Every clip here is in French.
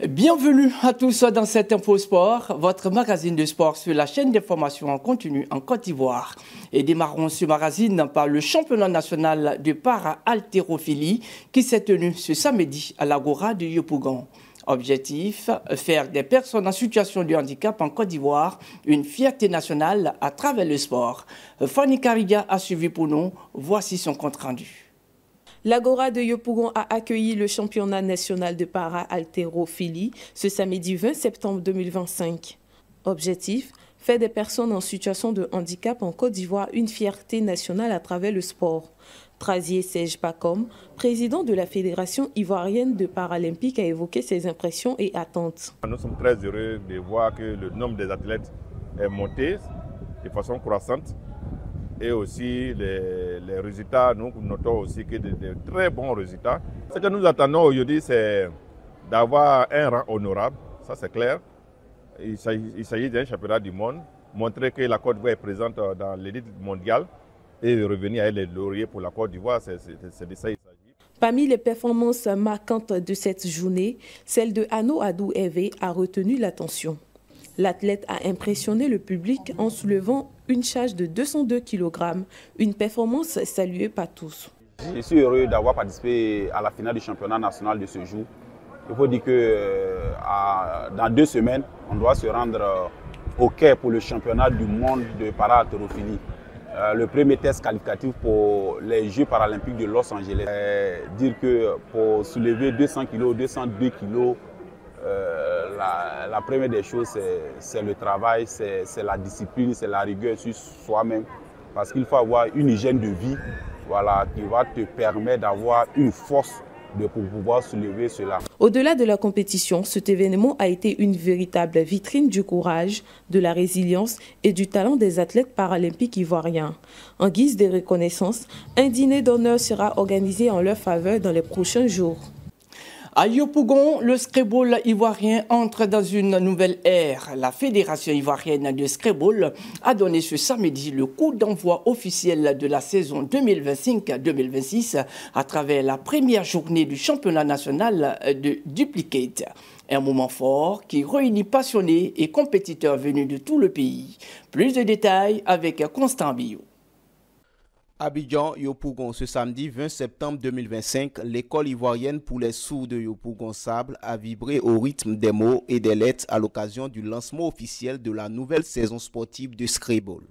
Bienvenue à tous dans cet InfoSport, votre magazine de sport sur la chaîne d'information en continu en Côte d'Ivoire. Et démarrons ce magazine par le championnat national de para-haltérophilie qui s'est tenu ce samedi à l'Agora de Yopougon. Objectif, faire des personnes en situation de handicap en Côte d'Ivoire une fierté nationale à travers le sport. Fanny Kariga a suivi pour nous, voici son compte rendu. L'Agora de Yopougon a accueilli le championnat national de para-haltérophilie ce samedi 20 septembre 2025. Objectif, faire des personnes en situation de handicap en Côte d'Ivoire une fierté nationale à travers le sport. Trazier Serge Pacom, président de la Fédération ivoirienne de paralympique, a évoqué ses impressions et attentes. Nous sommes très heureux de voir que le nombre des athlètes est monté de façon croissante. Et aussi les résultats, nous notons aussi que de très bons résultats. Ce que nous attendons aujourd'hui, c'est d'avoir un rang honorable, ça c'est clair. Il s'agit d'un championnat du monde, montrer que la Côte d'Ivoire est présente dans l'élite mondiale et revenir à les lauriers pour la Côte d'Ivoire, c'est de ça qu'il s'agit. Parmi les performances marquantes de cette journée, celle de Ano Adou Hervé a retenu l'attention. L'athlète a impressionné le public en soulevant une charge de 202 kg, une performance saluée par tous. Je suis heureux d'avoir participé à la finale du championnat national de ce jour. Il faut dire que dans 2 semaines, on doit se rendre au Caire pour le championnat du monde de para-haltérophilie. Le premier test qualificatif pour les Jeux paralympiques de Los Angeles. Dire que pour soulever 200 kg, 202 kg, la première des choses, c'est le travail, c'est la discipline, c'est la rigueur sur soi-même. Parce qu'il faut avoir une hygiène de vie, voilà, qui va te permettre d'avoir une force pour pouvoir soulever cela. Au-delà de la compétition, cet événement a été une véritable vitrine du courage, de la résilience et du talent des athlètes paralympiques ivoiriens. En guise de reconnaissance, un dîner d'honneur sera organisé en leur faveur dans les prochains jours. À Yopougon, le scrabble ivoirien entre dans une nouvelle ère. La Fédération ivoirienne de scrabble a donné ce samedi le coup d'envoi officiel de la saison 2025-2026 à travers la première journée du championnat national de Duplicate. Un moment fort qui réunit passionnés et compétiteurs venus de tout le pays. Plus de détails avec Constant Bio. Abidjan, Yopougon, ce samedi 20 septembre 2025, l'école ivoirienne pour les sourds de Yopougon-Sable a vibré au rythme des mots et des lettres à l'occasion du lancement officiel de la nouvelle saison sportive de scrabble.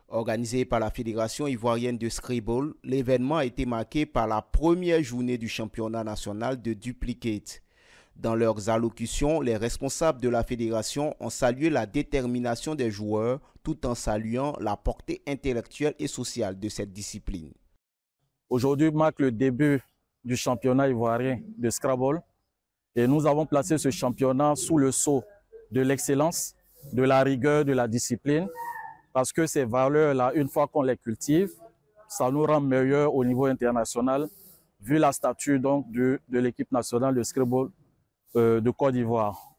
Organisé par la Fédération ivoirienne de scrabble, l'événement a été marqué par la première journée du championnat national de Duplicate. Dans leurs allocutions, les responsables de la fédération ont salué la détermination des joueurs tout en saluant la portée intellectuelle et sociale de cette discipline. Aujourd'hui marque le début du championnat ivoirien de Scrabble et nous avons placé ce championnat sous le sceau de l'excellence, de la rigueur, de la discipline parce que ces valeurs-là, une fois qu'on les cultive, ça nous rend meilleurs au niveau international vu la stature donc de l'équipe nationale de Scrabble de Côte d'Ivoire.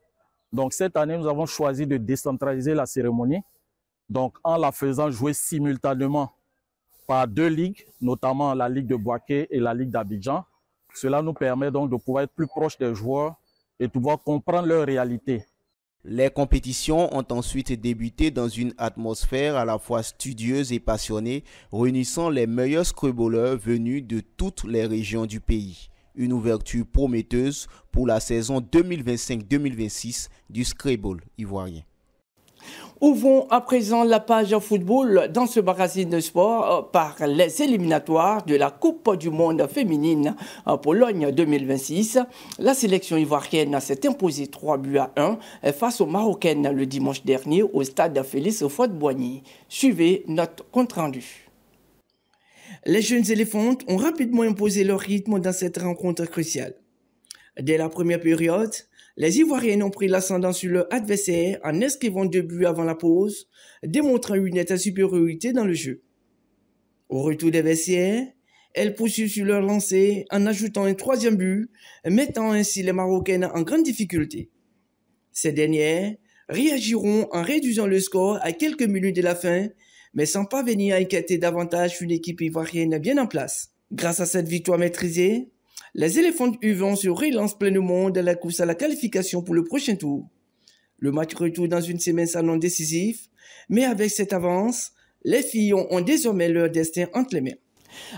Donc cette année, nous avons choisi de décentraliser la cérémonie, donc en la faisant jouer simultanément par 2 ligues, notamment la Ligue de Bouaké et la Ligue d'Abidjan. Cela nous permet donc de pouvoir être plus proche des joueurs et de pouvoir comprendre leur réalité. Les compétitions ont ensuite débuté dans une atmosphère à la fois studieuse et passionnée, réunissant les meilleurs scrabbleurs venus de toutes les régions du pays. Une ouverture prometteuse pour la saison 2025-2026 du scrabble ivoirien. Ouvrons à présent la page football dans ce magazine de sport par les éliminatoires de la Coupe du monde féminine en Pologne 2026. La sélection ivoirienne s'est imposée 3-1 face aux Marocaines le dimanche dernier au stade Félix Houphouët-Boigny. Suivez notre compte-rendu. Les jeunes éléphantes ont rapidement imposé leur rythme dans cette rencontre cruciale. Dès la première période, les Ivoiriennes ont pris l'ascendant sur leur adversaire en inscrivant 2 buts avant la pause, démontrant une nette supériorité dans le jeu. Au retour des vestiaires, elles poursuivent sur leur lancée en ajoutant un 3e but, mettant ainsi les Marocaines en grande difficulté. Ces dernières réagiront en réduisant le score à quelques minutes de la fin, mais sans parvenir à inquiéter davantage une équipe ivoirienne bien en place. Grâce à cette victoire maîtrisée, Les éléphants U20 se relancent pleinement dans la course à la qualification pour le prochain tour. Le match retour dans une semaine s'annonce décisif, mais avec cette avance, les filles ont désormais leur destin entre les mains.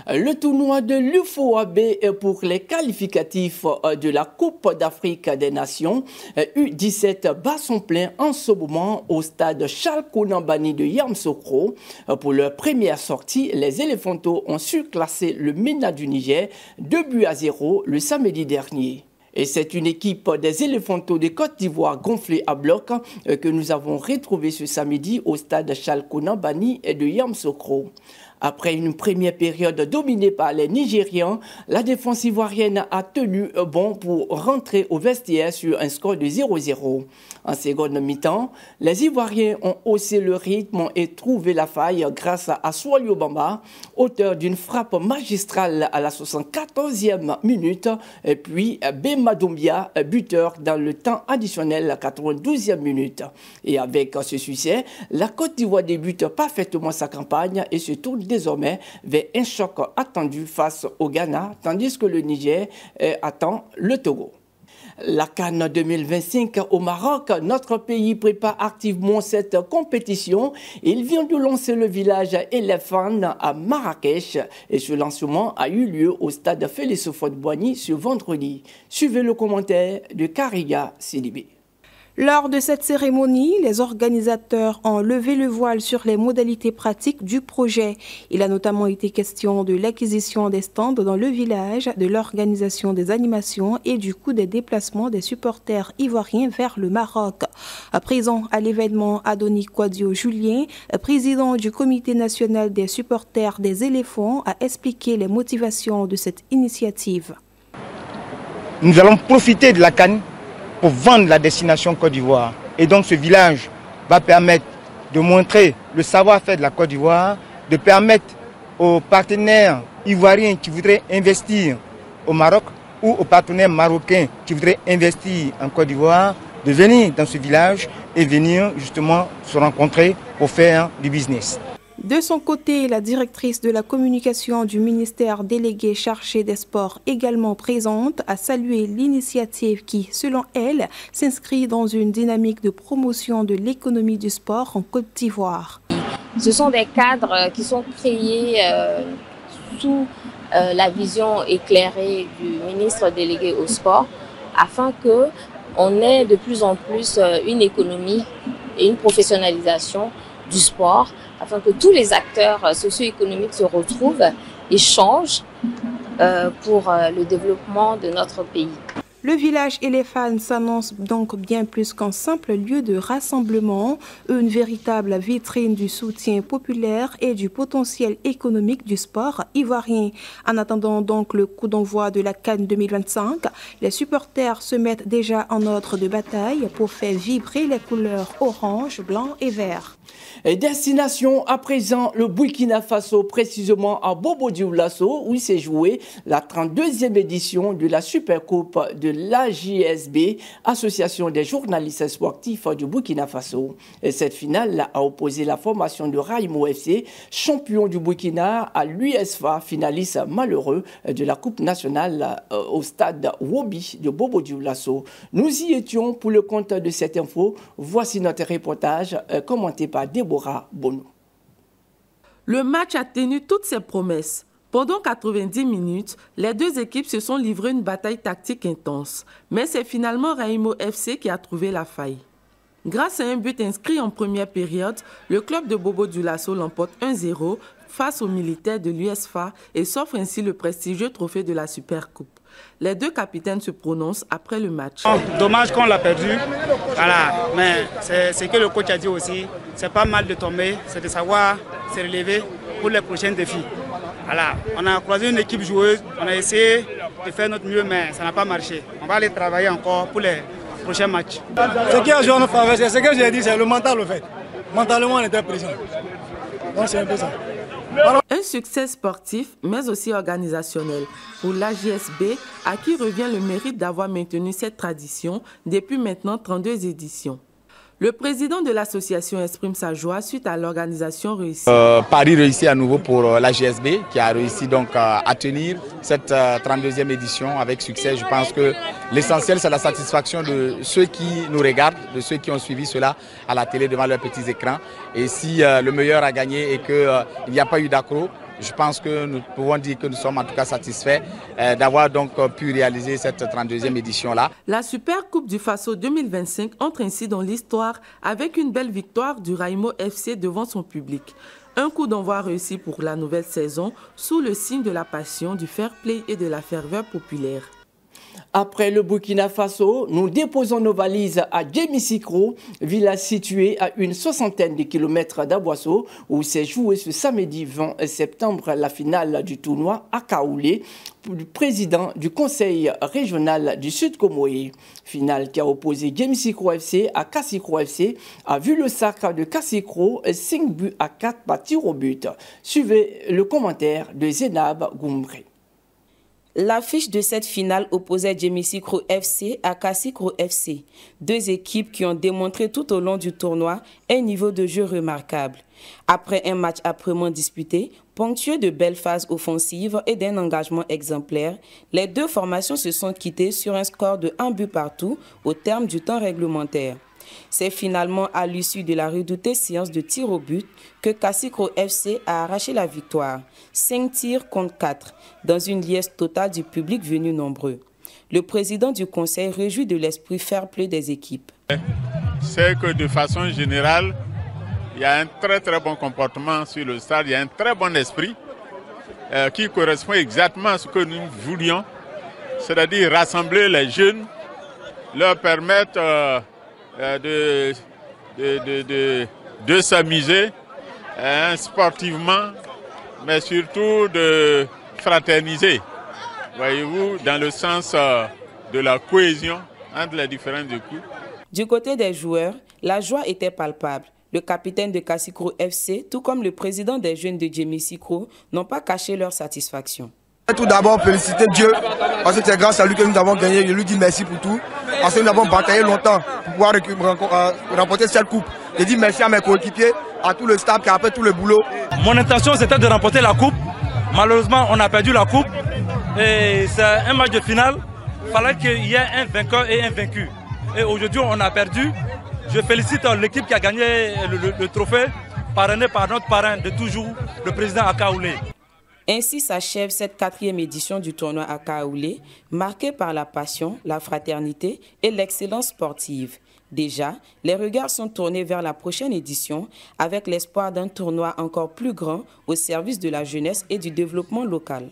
Le tournoi de l'UFOAB pour les qualificatifs de la Coupe d'Afrique des Nations U17 bat son plein en ce moment au stade Charles Konan Banny de Yamoussoukro. Pour leur première sortie, les Éléphantos ont surclassé le MENA du Niger 2-0 le samedi dernier. Et c'est une équipe des Éléphantos de Côte d'Ivoire gonflée à bloc que nous avons retrouvée ce samedi au stade Charles Konan Banny de Yamoussoukro. Après une première période dominée par les Nigérians, la défense ivoirienne a tenu bon pour rentrer au vestiaire sur un score de 0-0. En seconde mi-temps, les Ivoiriens ont haussé le rythme et trouvé la faille grâce à Swalio Bamba, auteur d'une frappe magistrale à la 74e minute, et puis Bema Doumbia, buteur dans le temps additionnel à la 92e minute. Et avec ce succès, la Côte d'Ivoire débute parfaitement sa campagne et se tourne désormais vers un choc attendu face au Ghana, tandis que le Niger attend le Togo. La CAN 2025 au Maroc, notre pays prépare activement cette compétition. Il vient de lancer le village Elephant à Marrakech et ce lancement a eu lieu au stade Félix Houphouët-Boigny ce vendredi. Suivez le commentaire de Kariga Sidibé. Lors de cette cérémonie, les organisateurs ont levé le voile sur les modalités pratiques du projet. Il a notamment été question de l'acquisition des stands dans le village, de l'organisation des animations et du coût des déplacements des supporters ivoiriens vers le Maroc. Présent à l'événement, Adoni Kwadio Julien, président du comité national des supporters des éléphants, a expliqué les motivations de cette initiative. Nous allons profiter de la CAN pour vendre la destination Côte d'Ivoire. Et donc ce village va permettre de montrer le savoir-faire de la Côte d'Ivoire, de permettre aux partenaires ivoiriens qui voudraient investir au Maroc ou aux partenaires marocains qui voudraient investir en Côte d'Ivoire de venir dans ce village et venir justement se rencontrer pour faire du business. De son côté, la directrice de la communication du ministère délégué chargé des sports, également présente, a salué l'initiative qui, selon elle, s'inscrit dans une dynamique de promotion de l'économie du sport en Côte d'Ivoire. Ce sont des cadres qui sont créés sous la vision éclairée du ministre délégué au sport afin qu'on ait de plus en plus une économie et une professionnalisation du sport, afin que tous les acteurs socio-économiques se retrouvent et changent pour le développement de notre pays. Le village Elephant s'annonce donc bien plus qu'un simple lieu de rassemblement, une véritable vitrine du soutien populaire et du potentiel économique du sport ivoirien. En attendant donc le coup d'envoi de la CAN 2025, les supporters se mettent déjà en ordre de bataille pour faire vibrer les couleurs orange, blanc et vert. Et destination à présent le Burkina Faso, précisément à Bobo-Dioulasso, où s'est jouée la 32e édition de la Supercoupe de l'AJSB, Association des journalistes sportifs du Burkina Faso. Et cette finale a opposé la formation de Raimo FC, champion du Burkina, à l'USFA, finaliste malheureux de la Coupe nationale au stade Wobi de Bobo-Dioulasso. Nous y étions pour le compte de cette info. Voici notre reportage commenté par Déborah Bono. Le match a tenu toutes ses promesses. Pendant 90 minutes, les deux équipes se sont livrées une bataille tactique intense. Mais c'est finalement Raimo FC qui a trouvé la faille. Grâce à un but inscrit en première période, le club de Bobo-Dioulasso l'emporte 1-0 face aux militaires de l'USFA et s'offre ainsi le prestigieux trophée de la Supercoupe. Les deux capitaines se prononcent après le match. Dommage qu'on l'a perdu, voilà. Mais c'est ce que le coach a dit aussi. C'est pas mal de tomber, c'est de savoir se relever pour les prochains défis. Voilà. On a croisé une équipe joueuse, on a essayé de faire notre mieux, mais ça n'a pas marché. On va aller travailler encore pour les prochains matchs. Ce qui a joué en notre faveur, c'est ce que j'ai dit, c'est le mental au fait. Mentalement, on était présent. Donc c'est un peu ça. Un succès sportif, mais aussi organisationnel pour l'AJSB, à qui revient le mérite d'avoir maintenu cette tradition depuis maintenant 32 éditions. Le président de l'association exprime sa joie suite à l'organisation réussie. Paris réussit à nouveau pour la GSB qui a réussi donc à tenir cette 32e édition avec succès. Je pense que l'essentiel c'est la satisfaction de ceux qui nous regardent, de ceux qui ont suivi cela à la télé devant leurs petits écrans. Et si le meilleur a gagné et qu'il n'y a pas eu d'accroc, je pense que nous pouvons dire que nous sommes en tout cas satisfaits d'avoir donc pu réaliser cette 32e édition-là. La Super Coupe du Faso 2025 entre ainsi dans l'histoire avec une belle victoire du Raimo FC devant son public. Un coup d'envoi réussi pour la nouvelle saison sous le signe de la passion, du fair play et de la ferveur populaire. Après le Burkina Faso, nous déposons nos valises à Djémissikro, village situé à une 60aine de kilomètres d'Aboasso, où s'est joué ce samedi 20 septembre la finale du tournoi à Kaoulé, du président du conseil régional du Sud Comoé. Finale qui a opposé Djémissikro FC à Kassikro FC, a vu le sacre de Kassikro 5 buts à 4 par tir au but. Suivez le commentaire de Zénab Goumbré. L'affiche de cette finale opposait Djémissikro FC à Kassikro FC, deux équipes qui ont démontré tout au long du tournoi un niveau de jeu remarquable. Après un match âprement disputé, ponctué de belles phases offensives et d'un engagement exemplaire, les deux formations se sont quittées sur un score de 1 but partout au terme du temps réglementaire. C'est finalement à l'issue de la redoutée séance de tir au but que Kassikro FC a arraché la victoire, 5 tirs contre 4, dans une liesse totale du public venu nombreux. Le président du conseil réjouit de l'esprit fair play des équipes. C'est que de façon générale, il y a un très bon comportement sur le stade, il y a un très bon esprit qui correspond exactement à ce que nous voulions, c'est-à-dire rassembler les jeunes, leur permettre de s'amuser sportivement, mais surtout de fraterniser, voyez-vous, dans le sens de la cohésion entre les différentes équipes. Du côté des joueurs, la joie était palpable. Le capitaine de Kassikro FC, tout comme le président des jeunes de Djémissikro, n'ont pas caché leur satisfaction. Tout d'abord, féliciter Dieu, parce que c'est grâce à lui que nous avons gagné. Je lui dis merci pour tout, parce que nous avons bataillé longtemps pour pouvoir remporter cette coupe. Je dis merci à mes coéquipiers, à tout le staff qui a fait tout le boulot. Mon intention, c'était de remporter la coupe. Malheureusement, on a perdu la coupe. Et c'est un match de finale. Il fallait qu'il y ait un vainqueur et un vaincu. Et aujourd'hui, on a perdu. Je félicite l'équipe qui a gagné le trophée, parrainé par notre parrain de toujours, le président Akaoulé. Ainsi s'achève cette 4e édition du tournoi à Kaoulé, marquée par la passion, la fraternité et l'excellence sportive. Déjà, les regards sont tournés vers la prochaine édition avec l'espoir d'un tournoi encore plus grand au service de la jeunesse et du développement local.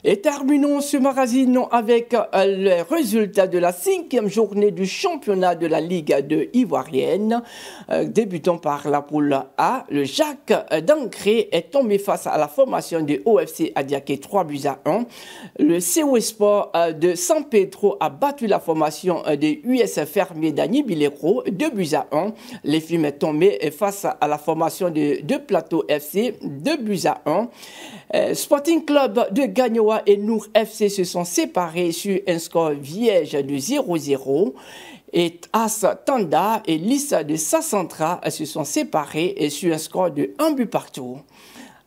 Et terminons ce magazine avec les résultats de la 5e journée du championnat de la Ligue 2 ivoirienne. Débutant par la poule A, le Jacques d'Ancré est tombé face à la formation de OFC Adiaké 3 buts à 1. Le CO Sport de San Pedro a battu la formation de US Fermier d'Ani Bilero 2 buts à 1. Les films est tombé face à la formation de Plateau FC 2 buts à 1. Sporting Club de Gagnoa et Nour FC se sont séparés sur un score vierge de 0-0. Et As Tanda et Lissa de Sassantra se sont séparés sur un score de 1 but partout.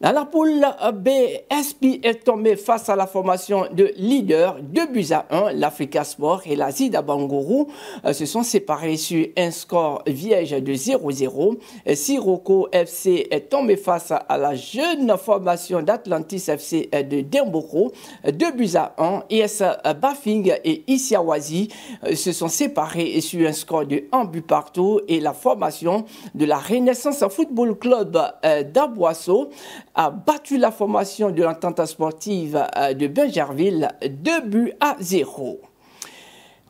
Dans la poule B, SP est tombé face à la formation de leader 2 buts à 1. L'Africa Sport et la Zida Bangourou se sont séparés sur un score vierge de 0-0. Siroko FC est tombé face à la jeune formation d'Atlantis FC de Demboko 2 buts à 1. ES Bafing et Isiawazi se sont séparés sur un score de 1 but partout. Et la formation de la Renaissance Football Club d'Aboasso a battu la formation de l'entente sportive de Benjerville 2 buts à 0.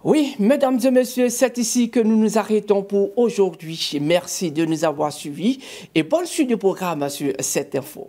Oui, mesdames et messieurs, c'est ici que nous nous arrêtons pour aujourd'hui. Merci de nous avoir suivis et bonne suite du programme sur cette info.